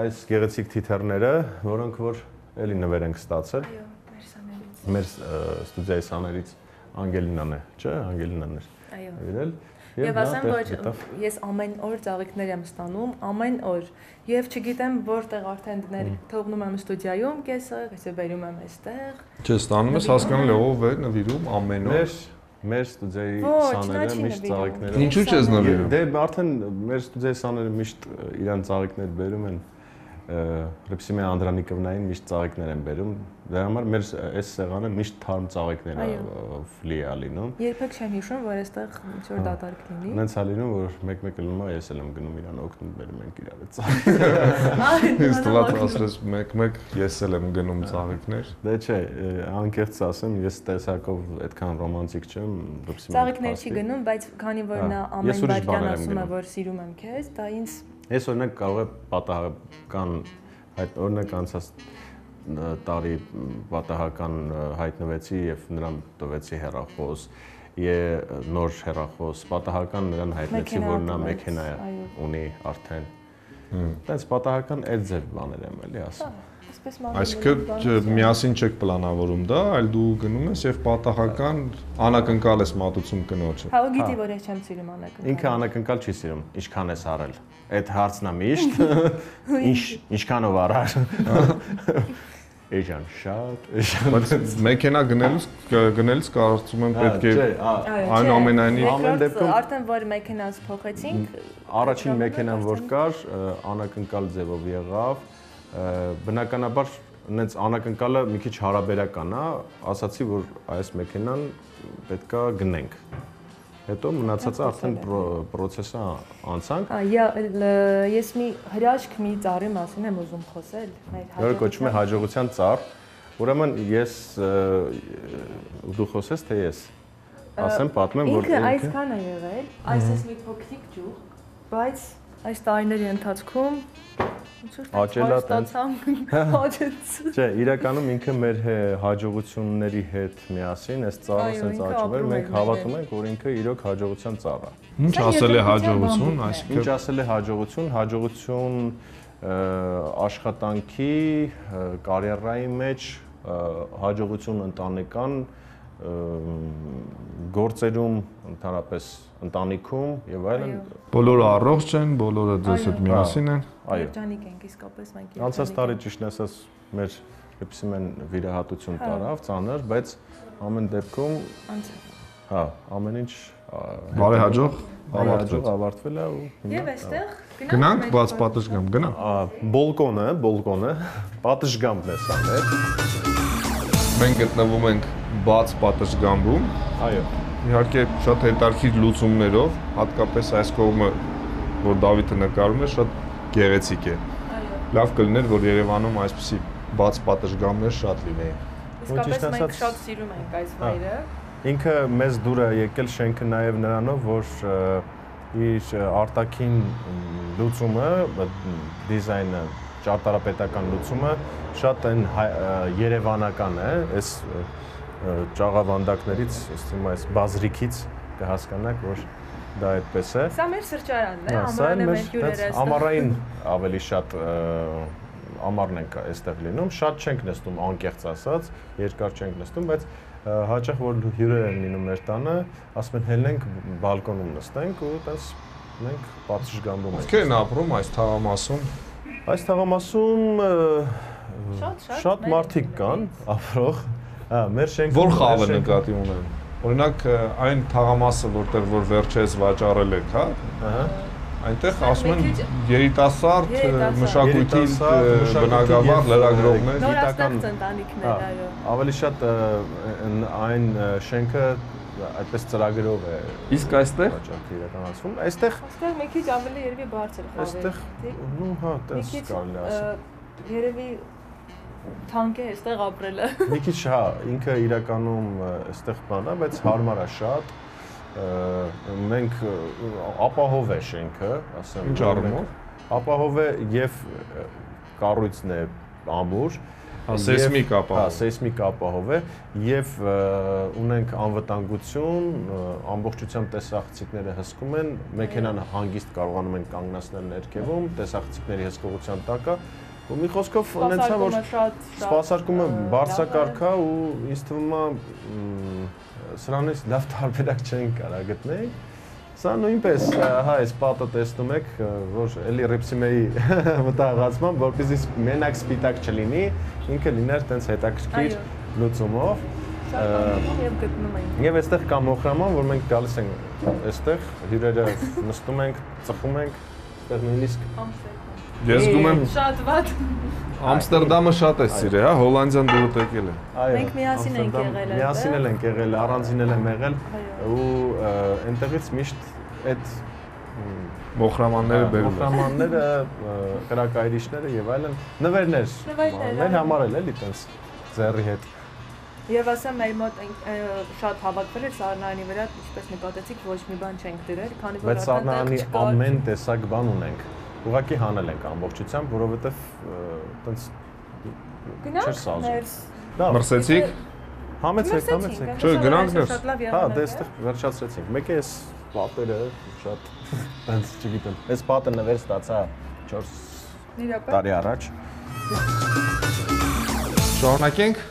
այս գեղեցիկ թիթեռները, որոնք որ էլի նվեր ենք ստացել։ Մեր ստուդիայի սաներից Անգելինան է, չէ՞, Անգելինան էր։ Այո։ Եվ ասեմ, որ ես ամեն օր ծաղիկներ եմ ստանում, ամեն օր։ Եվ չգիտեմ որտեղ արդեն դներ թողնում եմ ստուդիայում կեսը, կեսը բերում եմ այստեղ։ Չէ, ստանում ես հասկանալ ով է նվիրում ամեն օր։ Մեր ստուդիայի սաները միշտ ծաղիկներ։ Ինչու՞ չես նվիրում։ Դե արդեն մեր ստուդիայի սաները միշտ իրան ծաղիկներ բերում են։ Ռեպսիմե Անդրանիկովնային միշտ ծաղիկներ են բերում։ Դրա համար մեր այս սեղանը միշտ թարմ ծաղիկներ ֆլի է լինում։ Երբեք չեմ հիշում, որ այստեղ ինչ-որ դատարկ լինի։ Նենց է լինում, որ մեկ-մեկ լնում է, ես էլ եմ գնում իրան օգնում, բերում ենք իրար այդ ծաղիկները։ Իսկ լավ ասես մեկ-մեկ ես էլ եմ գնում ծաղիկներ։ Դե չէ, անկեղծ ասեմ, ես տեսակով այդքան ռոմանտիկ չեմ, Ռեպսիմե։ Ծաղիկներ չի գնում, բայց քանի որ նա ամեն վայրկյան ասում է, որ սիրում եմ քեզ, դա ինձ Ես օրինակ կարող է պատահական օրինակ անցած տարի պատահական հայտնվեցի եւ նրան տվեցի հեռախոս նոր հեռախոս պատահական նրան հայտնեցի որ նա մեքենա ունի արդեն այդպես պատահական այդ ձև բաներ եմ էլի ասում Այսինքն միասին չեք պլանավորում դա, այլ դու գնում ես եւ պատահական անակնկալ ես մատուցում կնոջը։ Հա, ու գիտի որ ես չեմ սիրում անակնկալ։ Ինքը անակնկալ չի սիրում, ինչքան ես արել։ Այդ հարցն է միշտ։ Ինչքանով արար։ Էջան շատ։ Բայց մեքենա գնելուց կարծում եմ պետք է այնուամենայնիվ ամեն դեպքում արդեն որ մեքենաս փոխեցինք, առաջին մեքենան որ կար, անակնկալ ձևով եղավ։ Բնականաբար նենց անակնկալը մի քիչ հարաբերական է, ասացի որ այս մեքենան պետքա գնենք։ Հետո մնացածը արդեն process-ը անցանք։ Ես մի հրաշք մի ծառի մասին եմ ուզում խոսել, Որը կոչվում է հաջողության ծառ։ Ուրեմն ես դու խոսես թե ես։ Ասեմ պատմեմ որ ինքը այսքան է եղել, այսպես մի փոքրիկ ջուղ, բայց այս տարիների ընթացքում Աճելա տենց Չէ, իրականում ինքը մեր հաջողությունների հետ միասին այս ծառը sense աճում էր, մենք հավատում ենք, որ ինքը իրոք հաջողության ծառ է։ Ինչ ասել է հաջողություն, այսինքն Ինչ ասել է հաջողություն աշխատանքի, կարիերայի մեջ, հաջողություն ընտանեկան, գործերում, ընդհանրապես ընտանիքում եւ այլն։ Բոլորը առողջ են, բոլորը ձեզ հետ միասին են։ Այո։ Երջանիկ ենք իսկապես մենք։ Անցած տարի ճիշտ ասած մեր Ռեպսիմեն վիրահատություն տարավ, ծանր, բայց ամեն դեպքում Հա, ամեն ինչ բարեհաջող ավարտվել է ու Եվ այստեղ գնանք բաց պատշգամբ, գնանք։ Բոլկոնը, պատշգամբն է սա մեր։ Մենք գտնվում ենք բաց պատշգամբում։ Այո։ Իհարկե շատ հետաքրքիր լուծումներով, հատկապես այս կողմը, որ Դավիթը նկարում է, շատ գեղեցիկ է։ Լավ կլիներ, որ Երևանում այսպիսի բաց պատշգամբներ շատ լինեին։ Իսկապես մենք շատ սիրում ենք այս վայրը։ Ինքը մեզ դուր է եկել շենքը նաև նրանով, որ իր արտաքին լուծումը, դիզայնը, ճարտարապետական լուծումը շատ այն երևանական է, այս ճաղավանդակներից, այս բազրիքից կհասկանաք, որ դա այդպես է։ Սա մեր սրճարանն է, ամառանը մեր հյուրերը այստեղ։ Ամառային ավելի շատ ամառն ենք այստեղ լինում, շատ չենք նստում անկեղծ ասած, երկար չենք նստում, բայց հաճախ որ հյուրեր են լինում մեր տանը, ասում են հելնենք բալկոնում նստենք ու այդպես մենք պատշգամբում ենք։ Ովքեր են ապրում այս թաղամասում։ Այս թաղամասում շատ մարդիկ կան ապրող։ Մեր շենքը Որ խավը նկատի ունեն։ Օրինակ այն թաղամասը, որտեղ որ վերջերս վաճառել եք, հա։ Այնտեղ ասում են երիտասարդ մշակույթի բնակավար լրագրողներ, գիտական ընտանիքներ, այո։ Ավելի շատ այն շենքը այդպես ծրագրով է։ Իսկ այստեղ իրականացվում։ Այստեղ մի քիչ ավելի երևի բարձր խավեր։ Այստեղ, հա, տես կարելի ասել։ Երևի թանկ է այստեղ ապրելը։ Մի քիչ հա, ինքը իրականում այստեղ բան է, բայց հարմար է շատ։ Մենք ապահով է շենքը, ասեմ։ Ինչ առումով։ Ապահով է եւ կառույցն է ամուր։ Սեյսմիկ ապահով։ Հա, սեյսմիկ ապահով է եւ ունենք անվտանգություն, ամբողջությամբ տեսախցիկները հսկում են, մեքենան հանգիստ կարողանում են կանգնացնել ներքևում, տեսախցիկների հսկողության տակ է։ Ու մի խոսքով ունեցա որ սպասարկումը բարձրակարգ է ու ինձ թվում է սրանից լավ տարբերակ չեն կարա գտնել։ Սա նույնպես, հա, այս պատը տեսնում եք, որ էլի ռիպսիմեի մտահղացման, որպեսզի մենակ սպիտակ չլինի, ինքը լիներ տենց հետաքրքիր լուծումով։ Եվ գտնում ենք։ Եվ այստեղ կա մոխրաման, որ մենք գալիս ենք այստեղ, հյուրերը նստում ենք, ծխում ենք, այստեղ նույնիսկ Ես զգում եմ շատ վատ։ Ամստերդամը շատ է սիրել, հա, Հոլանդիան դուրս եկել է։ Մենք միասին ենք եղել, միասին ենք եղել, առանձին եմ եղել ու այնտեղից միշտ այդ մոխրամանները բերում են։ Մոխրամանները, կրակայրիչները եւ այլն նվերներ։ Մեր համար էլ էլի տենց ձեռի հետ։ Եվ ասեմ մեր մոտ շատ հավաքվել էր Սառնարանի վրա, ինչպես նկատեցիք, ոչ մի բան չենք դրել, քանի որ բայց Սառնարանի ամեն տեսակ բան ունենք։ Ուղղակի հանել ենք ամբողջությամբ, որովհետև տենց չէր սազում։ Մրսեցիք։ Համեցեք։ Չէ, գնանք ներս։ Հա, դե այստեղ վերջացրեցինք։ Մեկը էս պատերը շատ տենց չգիտեմ։ Այս պատը նվեր ստացա 4 տարի առաջ։ Շարունակենք։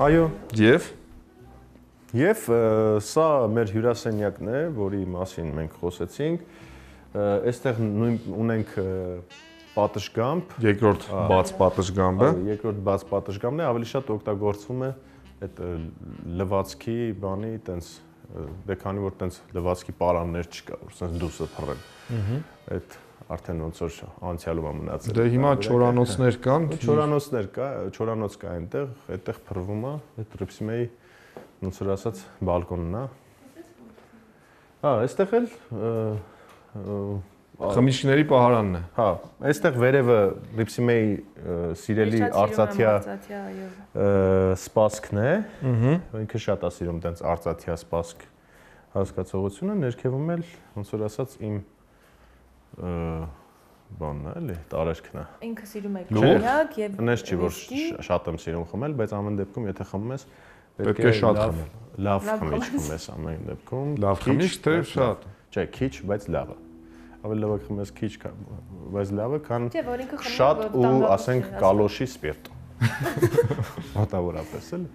Այո։ Եվ սա մեր հյուրասենյակն է, որի մասին մենք խոսեցինք։ Այստեղ ունենք պատշգամբ, երկրորդ բաց պատշգամբը։ Երկրորդ բաց պատշգամբն է, ավելի շատ օգտագործվում է այդ լվացքի բանի, տենց դե քանի որ տենց լվացքի պարաններ չկա, որ սենց դուսը փռեն։ Այդ արդեն ոնց որ անցյալում է մնացել։ Դե հիմա չորանոցներ կան, չորանոցներ կա, չորանոց կա այնտեղ, այդտեղ փռվում է, այդ ռիպսիմեի ոնց որ ասած բալկոնն է։ Հա, այստեղ էլ խմիչքների պահարանն է։ Հա, այստեղ վերևը ռիպսիմեի սիրելի արծաթյա սպասքն է։ Ինքը շատ է սիրում տենց արծաթյա սպասք հասկացողությունը, ներքևում էլ ոնց որ ասած իմ բանն է, էլի, տարերքն է։ Ինքը սիրում է կոնյակ եւ Նես չի որ շատ եմ սիրում խմել, բայց ամեն դեպքում եթե խմում ես պետք է շատ խմել։ Լավ խմիչք խմես ամեն դեպքում։ Լավ խմիչք թե շատ։ Չէ, քիչ, բայց լավը։ Ավելի լավ է խմես քիչ, բայց լավը, քան Չէ, որ ինքը խմում շատ ու ասենք կալոշի սպիրտ։ Մոտավորապես էլ։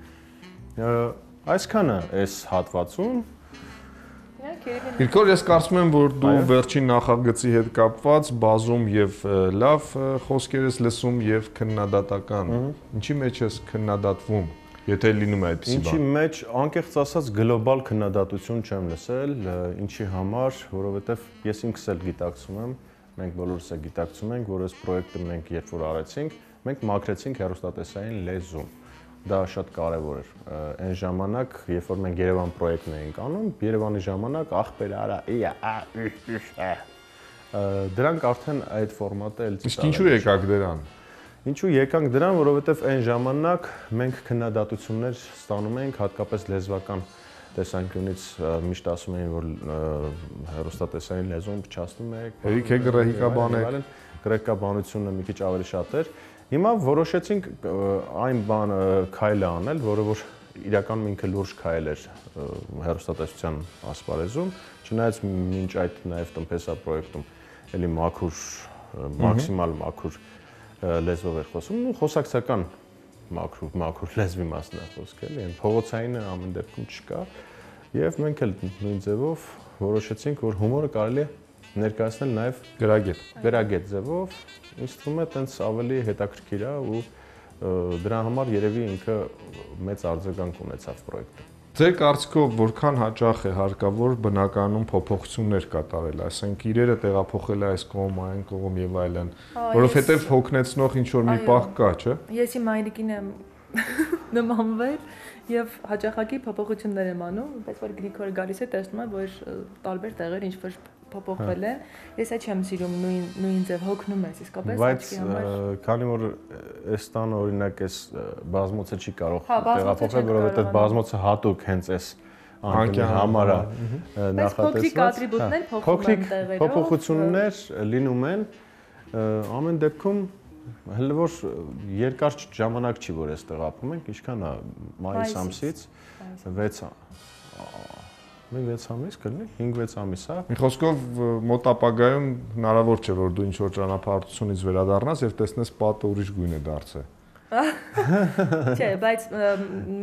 Այսքանը այս հատվածում Գրիգոր, ես կարծում եմ, որ դու վերջին նախագծի հետ կապված բազում եւ լավ խոսքեր ես լսում եւ քննադատական։ Ինչի մեջ ես քննադատվում։ Եթե լինում է այդպիսի բան։ Ինչի մեջ անկեղծ ասած գլոբալ քննադատություն չեմ լսել, ինչի համար, որովհետև ես ինքս էլ գիտակցում եմ, մենք բոլորս էլ գիտակցում ենք, որ այս պրոյեկտը մենք երբ որ արեցինք, մենք մաքրեցինք հեռուստատեսային լեզուն։ Դա շատ կարևոր էր։ Այն ժամանակ, երբ որ մենք Երևան պրոյեկտն էինք անում, Երևանի ժամանակ ախպեր արա, դրանք արդեն այդ ֆորմատը էլ Իսկ ինչու եկաք դրան։ Ինչու եկանք դրան, որովհետև այն ժամանակ մենք քննադատություններ ստանում էինք հատկապես լեզվական տեսանկյունից միշտ ասում էին, որ հեռուստատեսային լեզուն փչացնում է, գրեհկաբանությունը մի քիչ ավելի շատ էր։ Հիմա որոշեցինք այն բանը քայլը անել, որը որ իրականում ինքը լուրջ քայլ էր հեռուստատեսության ասպարեզում, չնայած մինչ այդ նաև տնտեսապրոյեկտում էլի մաքուր, մաքսիմալ մաքուր լեզվով էր խոսում, ու խոսակցական մաքուր լեզվի մասն է խոսքը, էլի, այն փողոցայինը ամեն դեպքում չկա, եւ մենք էլ նույն ձևով որոշեցինք, որ հումորը կարելի է ներկայացնել նաեւ գրագետ ձևով, ինձ թվում է տենց ավելի հետաքրքիր է ու դրա համար երևի ինքը մեծ արձագանք ունեցավ պրոյեկտը։ Ձեր կարծիքով որքան հաճախ է հարկավոր բնականում փոփոխություններ կատարել, ասենք իրերը տեղափոխել այս կողմ, այն կողմ եւ այլն, որովհետեւ հոգնեցնող ինչ որ մի պահ կա, չէ՞։ Ես իմ մայրիկին եմ նմանվել եւ հաճախակի փոփոխություններ եմ անում, բայց որ Գրիգորը գալիս է տեսնում է, որ տարբեր տեղեր ինչ որ փոփոխվել է, ես այդ չեմ սիրում նույն ձև հոգնում ես իսկապես աչքի համար։ Բայց քանի որ այս տանը օրինակ այս բազմոցը չի կարող տեղափոխել, որովհետեւ բազմոցը հատուկ հենց այս անկյունի համար է նախատեսված։ Փոքրիկ փոփոխություններ լինում են, ամեն դեպքում հələ որ երկար ժամանակ չի որ այս տեղափոխում ենք, ինչքան է մայիս ամսից 6 ամիս կլինի, 5-6 ամիս, հա։ Մի խոսքով մոտ ապագայում հնարավոր չէ որ դու ինչ որ ճանապարհությունից վերադառնաս եւ տեսնես պատը ուրիշ գույն է դարձել։ Չէ, բայց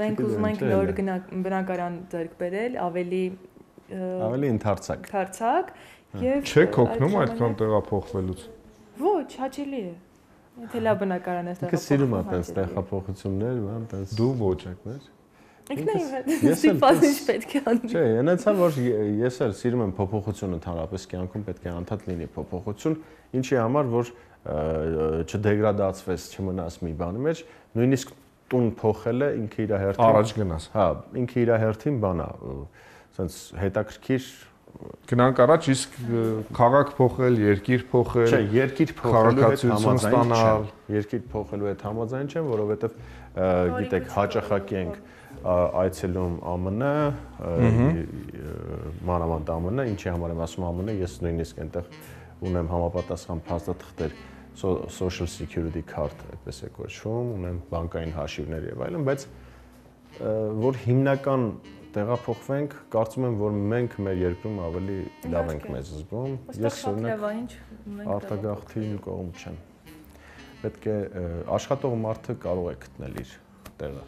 մենք ուզում ենք նոր բնակարան ձեռք բերել, ավելի ընդարձակ եւ չեք օգնում այդքան տեղափոխվելուց։ Ոչ, հաճելի է։ Եթե լավ բնակարան է տեղափոխվում։ Ինքը սիրում է այդպես տեղափոխություններ, բան, այդպես։ Դու ոչ եք։ Ինքնին ստիպված ինչ պետք է անի։ Չէ, այնացա որ ես էլ սիրում եմ փոփոխություն ընդհանրապես կյանքում պետք է անդադ լինի փոփոխություն, ինչի համար որ չդեգրադացվես, չմնաս մի բանի մեջ, նույնիսկ տուն փոխելը ինքը իր հերթին առաջ գնաս։ Հա, ինքը իր հերթին բան է, ասենց հետաքրքիր գնանք առաջ, իսկ քաղաք փոխել, երկիր փոխել, չէ, երկիր փոխելու հետ համաձայն չեմ։ Երկիր փոխելու հետ համաձայն չեմ, որովհետև գիտեք, հաճախակի ենք այցելում ԱՄՆ, մանավանդ ԱՄՆ, ինչի համար եմ ասում ԱՄՆ, ես նույնիսկ այնտեղ ունեմ համապատասխան փաստաթղթեր, social security card, այդպես է կոչվում, ունեմ բանկային հաշիվներ եւ այլն, բայց որ հիմնական տեղափոխվենք, կարծում եմ, որ մենք մեր երկրում ավելի լավ ենք մեզ զգում։ Ես օրինակ արտագաղթի կողմ չեմ։ Պետք է աշխատող մարդը կարող է գտնել իր տեղը։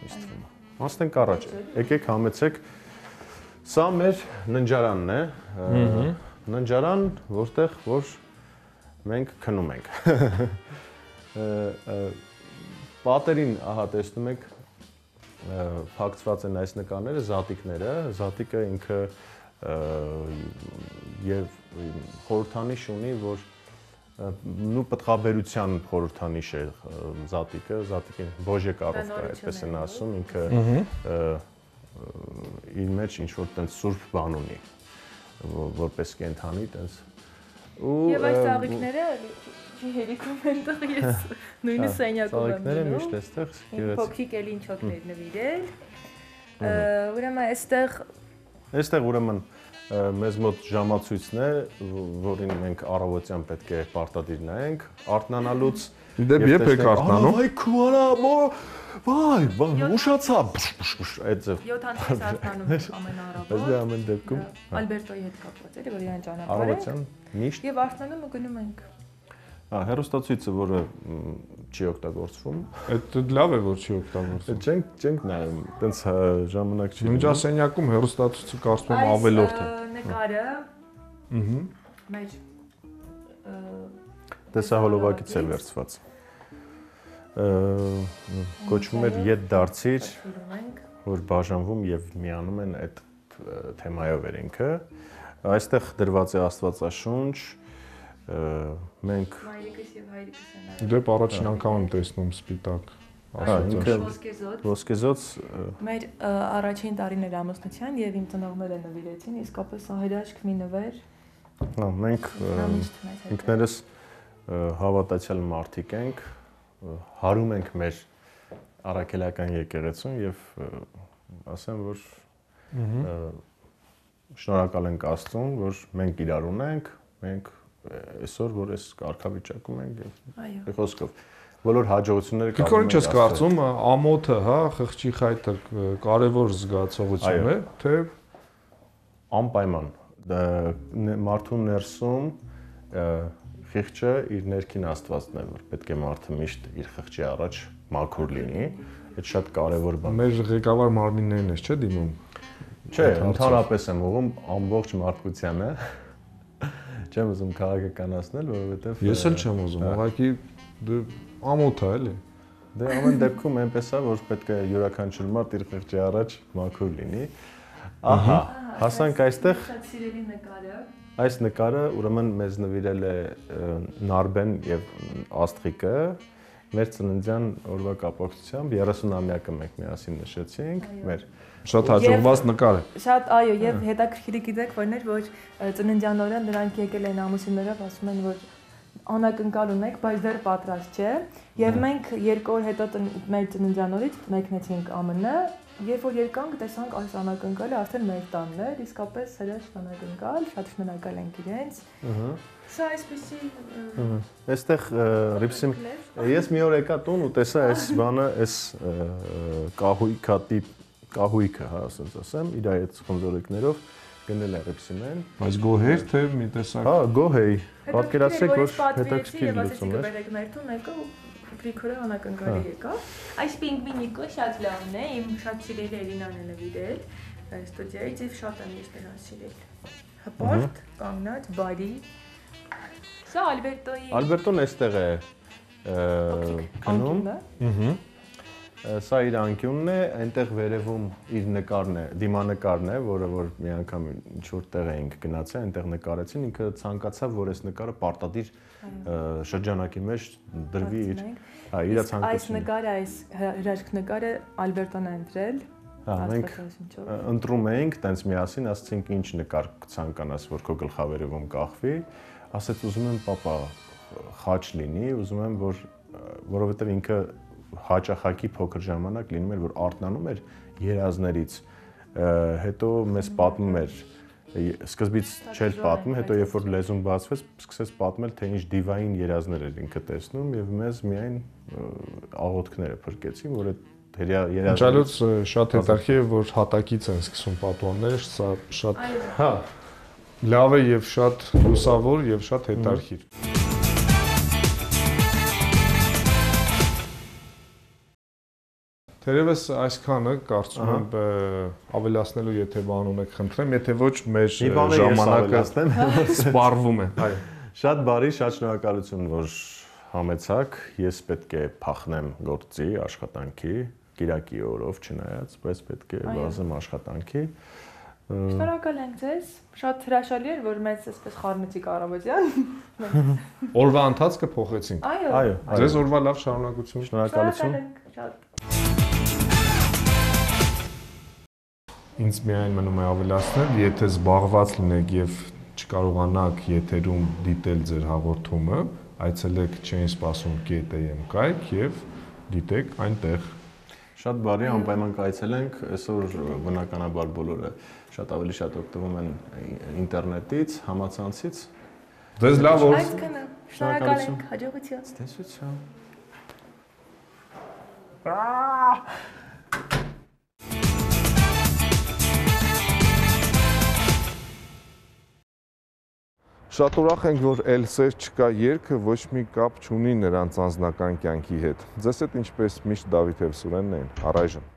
Ինձ թվում է։ Անցնենք առաջ։ Եկեք համեցեք։ Սա մեր ննջարանն է։ Ննջարան, որտեղ որ մենք քնում ենք։ Պատերին, ահա տեսնում եք, փակցված են այս նկարները, զատիկները, զատիկը ինքը եւ խորհրդանիշ ունի, որ նու պտղաբերության խորհրդանիշ է զատիկը բոժե կարովկա, այդպես են ասում, ինքը իր մեջ ինչ որ տենց սուրբ բան ունի, որպես կենդանի տենց եւ այս ծաղիկները հերիքում այնտեղ ես նույնիսկ սենյակում եմ։ Ծաղիկները միշտ էստեղ գերացի։ Փոքրիկ էլի ինչոքներ նվիրել։ Ուրեմն այստեղ ուրեմն մեզ մոտ ժամացույցն է, որին մենք առավոտյան պետք է պարտադիր նայենք, արթնանալուց Դեպ երբ եք արթնանում։ Այ քուարա, վայ, ուշացա։ Այդ ձև։ 7-ից արթնանում եմ ամեն առավոտ։ Բայց դա ամեն դեպքում Ալբերտոյի հետ կապված էլի, որ իրան ճանապարհ է։ Առավոտյան միշտ։ Եվ արթնանում ու գնում ենք։ Հեռուստացույցը, որը չի օգտագործվում։ Այդ լավ է, որ չի օգտագործվում։ Չենք նայում, տենց ժամանակ չի։ Ննջասենյակում հեռուստացույցը կարծում եմ ավելորդ է։ Նկարը։ Մեր տեսահոլովակից է վերցված։ կոչվում էր Ետ դարձիր, որ բաժանվում եւ միանում են այդ թեմայով էր ինքը։ Այստեղ դրված է Աստվածաշունչ, մենք Մայրիկս եւ հայրիկս են։ Դե առաջին անգամ եմ տեսնում սպիտակ Աստվածաշունչ։ Ոսկեզոծ Մեր առաջին տարիներ ամուսնության եւ իմ ծնողները նվիրեցին, իսկապես հրաշք մի նվեր։ Մենք ինքներս հավատացյալ մարդիկ ենք, հարում ենք մեր առաքելական եկեղեցուն եւ ասեմ, որ շնորհակալ ենք Աստծուն, որ մենք իրար ունենք, մենք այսօր որ այս կարգավիճակում ենք եւ խոսքով բոլոր հաջողությունները կարող են։ Ինչ ես կարծում, ամոթը, հա, խղճի խայտը կարևոր զգացողություն է, թե անպայման մարդու ներսում խիղճը իր ներքին Աստվածն է, որ պետք է մարդը միշտ իր խղճի առաջ մաքուր լինի, այդ շատ կարևոր բան։ Մեր ղեկավար մարմիններն ես, չէ՞ դիմում։ Չէ, ընդհանրապես եմ ուղղում ամբողջ մարդկությանը։ Չեմ ուզում քաղաքականացնել, որովհետև Ես էլ չեմ ուզում, ուղղակի դու ամոթ է, էլի։ Դե ամեն դեպքում այնպես է, որ պետք է յուրաքանչյուր մարդ իր խղճի առաջ մաքուր լինի։ Ահա, հասանք այստեղ։ Շատ սիրելի նկարը։ Այս նկարը ուրեմն մեզ նվիրել է Նարբեն եւ Աստղիկը մեր ծննդյան օրվա կապակցությամբ 30-ամյակը մենք միասին նշեցինք մեր շատ հաջողված նկար է։ Շատ այո, եւ հետաքրքիր գիտեք որներ, որ ծննդյան օրը նրանք եկել են ամուսիններով, ասում են, որ անակնկալ ունեք, բայց դեռ պատրաստ չէ։ Եվ մենք 2 օր հետո մեր ծննդյան օրից մեկնեցինք ԱՄՆ, երբ որ եկանք, տեսանք այս անակնկալը արդեն մեր տանն էր, իսկապես հրաշք անակնկալ, շատ շնորհակալ ենք իրենց։ Սա այսպեսի Այստեղ Ռիփսիմ ես մի օր եկա տուն ու տեսա այս բանը, այս կահույքը, հա, ասած ասեմ, իր այդ խնձորիկներով գնել է Ռիփսիմեն։ Բայց գոհեր թե մի տեսակ։ Հա, գոհեի։ Պատկերացրեք, որ հետաքրքիր լուծում էր։ Երբ մերթում եկա ու Գրիգորը անակնկալի եկավ։ Այս պինգվինիկը շատ լավն է, իմ շատ սիրելի Էլինան է նվիրել ստուդիայից եւ շատ եմ ես նրան սիրել։ Հպարտ, կանգնած, բարի։ Սա Ալբերտոն էստեղ է գնում։ Սա իր անկյունն է, այնտեղ վերևում իր նկարն է, դիմանկարն է, որը որ մի անգամ ինչ-որ տեղ էինք գնացել, այնտեղ նկարեցին, ինքը ցանկացավ, որ այս նկարը պարտադիր շրջանակի մեջ դրվի իր, հա, իր ցանկությունը։ Այս նկարը, այս հրաշք նկարը Ալբերտոն է ընտրել։ Հա, մենք ընտրում էինք, տենց միասին ասացինք ինչ նկար ցանկանաս, որ քո գլխավերևում կախվի, ասեց ուզում եմ պապա խաչ լինի, ուզում եմ որ որովհետև ինքը հաճախակի փոքր ժամանակ լինում էր, որ արթնանում էր երազներից, հետո մեզ պատմում էր, սկզբից չէր պատմում, հետո երբ որ լեզուն բացվեց, սկսեց պատմել, թե ինչ դիվային երազներ էր ինքը տեսնում եւ մեզ միայն աղոթքները փրկեցին, որ այդ երազներից շատ հետաքրքիր է, որ հատակից են սկսում պատմողները, սա շատ հա լավ է եւ շատ լուսավոր եւ շատ հետաքրքիր։ Թերևս այսքանը կարծում եմ ավելացնելու եթե բան ունեք խնդրեմ, եթե ոչ մեր ժամանակը սպառվում է։ Այո։ Շատ բարի, շատ շնորհակալություն, որ համեցաք։ Ես պետք է փախնեմ գործի, աշխատանքի, Կիրակի օրով չնայած, բայց պետք է վազեմ աշխատանքի։ Շնորհակալ ենք ձեզ։ Շատ հրաշալի էր, որ մեզ այսպես խառնեցիք առավոտյան։ Օրվա ընթացքը փոխեցինք։ Այո։ Ձեզ օրվա լավ շարունակություն։ Շնորհակալություն։ Ինձ միայն մնում է ավելացնել, եթե զբաղված լինեք եւ չկարողանաք եթերում դիտել ձեր հաղորդումը, այցելեք Չեն սպասում .am կայք եւ դիտեք այնտեղ։ Շատ բարի, անպայման կայցելենք, այսօր բնականաբար բոլորը շատ ավելի շատ օգտվում են ինտերնետից, համացանցից։ Ձեզ լավ օր։ Այսքանը, շնորհակալ ենք, հաջողություն։ Ցտեսություն։ Շատ ուրախ ենք, որ Էլսեր չկա երգը ոչ մի կապ չունի նրանց անձնական կյանքի հետ։ Ձեզ հետ ինչպես միշտ Դավիթ եւ Սուրենն են, առայժմ։